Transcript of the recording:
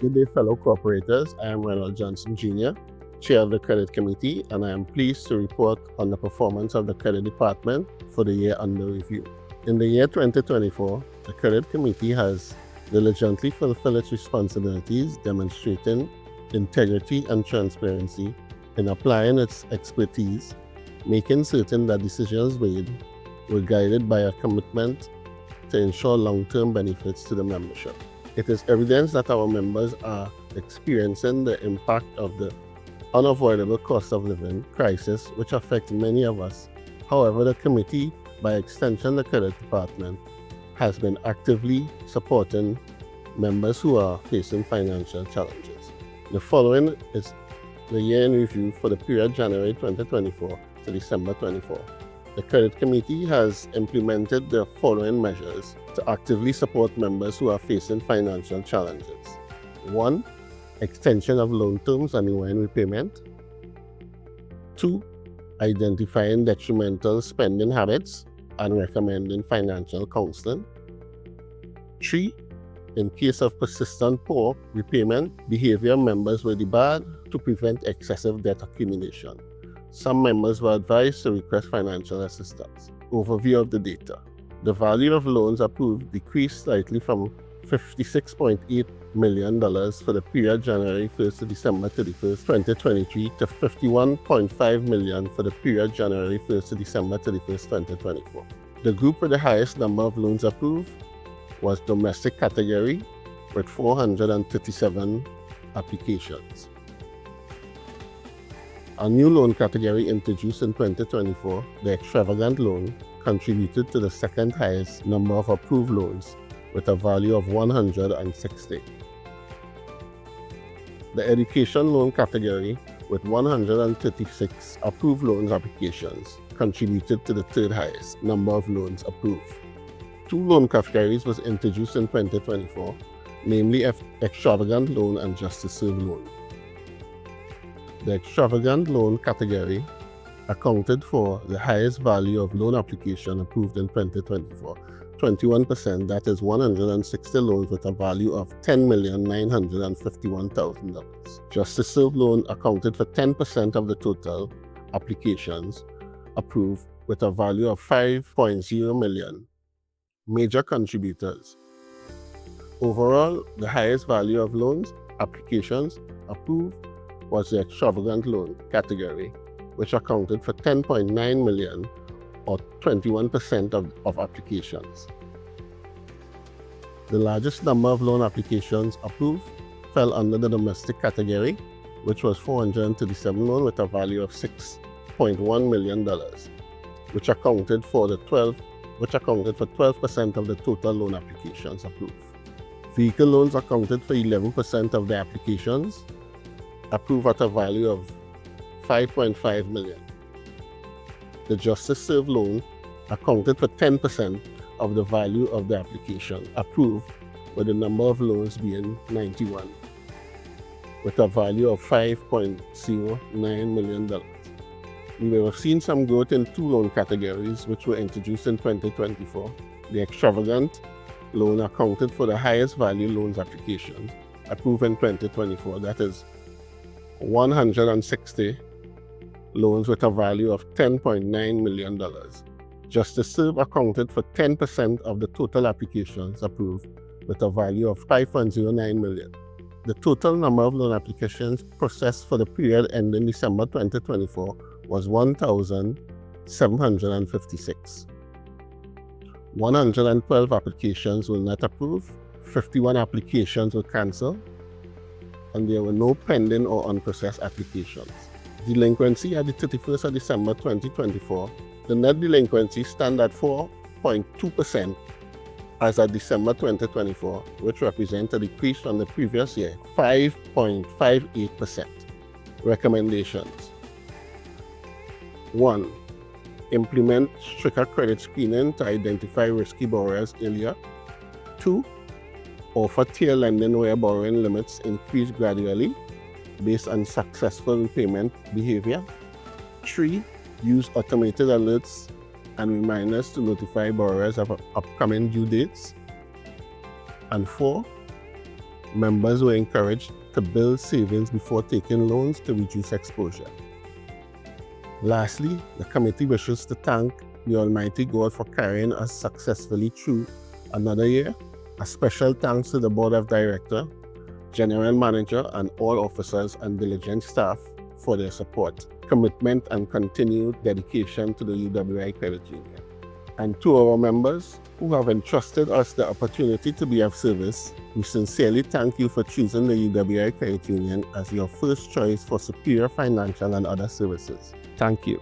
Good day, fellow cooperators. I am Ronald Johnson Jr., Chair of the Credit Committee, and I am pleased to report on the performance of the Credit Department for the year under review. In the year 2024, the Credit Committee has diligently fulfilled its responsibilities, demonstrating integrity and transparency in applying its expertise, making certain that decisions made were guided by a commitment to ensure long-term benefits to the membership. It is evidence that our members are experiencing the impact of the unavoidable cost of living crisis which affects many of us. However, the committee, by extension the credit department, has been actively supporting members who are facing financial challenges. The following is the year in review for the period January 2024 to December 24. The Credit Committee has implemented the following measures to actively support members who are facing financial challenges. 1. Extension of loan terms and in repayment. 2. Identifying detrimental spending habits and recommending financial counseling. 3. In case of persistent poor repayment behavior, members were debarred to prevent excessive debt accumulation. Some members were advised to request financial assistance. Overview of the data. The value of loans approved decreased slightly from $56.8 million for the period January 1st to December 31st, 2023 to $51.5 million for the period January 1st to December 31st, 2024. The group with the highest number of loans approved was domestic category with 437 applications. A new loan category introduced in 2024, the extravagant loan, contributed to the second highest number of approved loans with a value of 160. The education loan category, with 136 approved loans applications, contributed to the third highest number of loans approved. Two loan categories was introduced in 2024, namely extravagant loan and just-to-serve loan. The extravagant loan category accounted for the highest value of loan application approved in 2024, 21%, that is 160 loans with a value of $10,951,000. Just-to-serve loan accounted for 10% of the total applications approved with a value of $5.0 million. Major contributors. Overall, the highest value of loans applications approved was the extravagant loan category, which accounted for $10.9 million or 21% of applications. The largest number of loan applications approved fell under the domestic category, which was 437 loans with a value of $6.1 million, which accounted for 12% of the total loan applications approved. Vehicle loans accounted for 11% of the applications approved at a value of $5.5 million. The just-to-serve loan accounted for 10% of the value of the application approved, with the number of loans being 91, with a value of $5.09 million. We may have seen some growth in two loan categories which were introduced in 2024. The extravagant loan accounted for the highest value loans applications approved in 2024, that is 160 loans with a value of $10.9 million. Just-to-serve accounted for 10% of the total applications approved with a value of $5.09 million. The total number of loan applications processed for the period ending December 2024 was 1,756. 112 applications were not approved, 51 applications were cancelled, and there were no pending or unprocessed applications. Delinquency at the 31st of December 2024, the net delinquency stands at 4.2% as of December 2024, which represents a decrease from the previous year, 5.58%. Recommendations. 1. Implement stricter credit screening to identify risky borrowers earlier. 2. Offer tier lending where borrowing limits increase gradually based on successful repayment behavior. 3. Use automated alerts and reminders to notify borrowers of upcoming due dates. And 4. Members were encouraged to build savings before taking loans to reduce exposure. Lastly, the committee wishes to thank the Almighty God for carrying us successfully through another year. A special thanks to the Board of Directors, General Manager, and all officers and diligent staff for their support, commitment, and continued dedication to the U.W.I Credit Union. And to our members who have entrusted us the opportunity to be of service, we sincerely thank you for choosing the U.W.I Credit Union as your first choice for superior financial and other services. Thank you.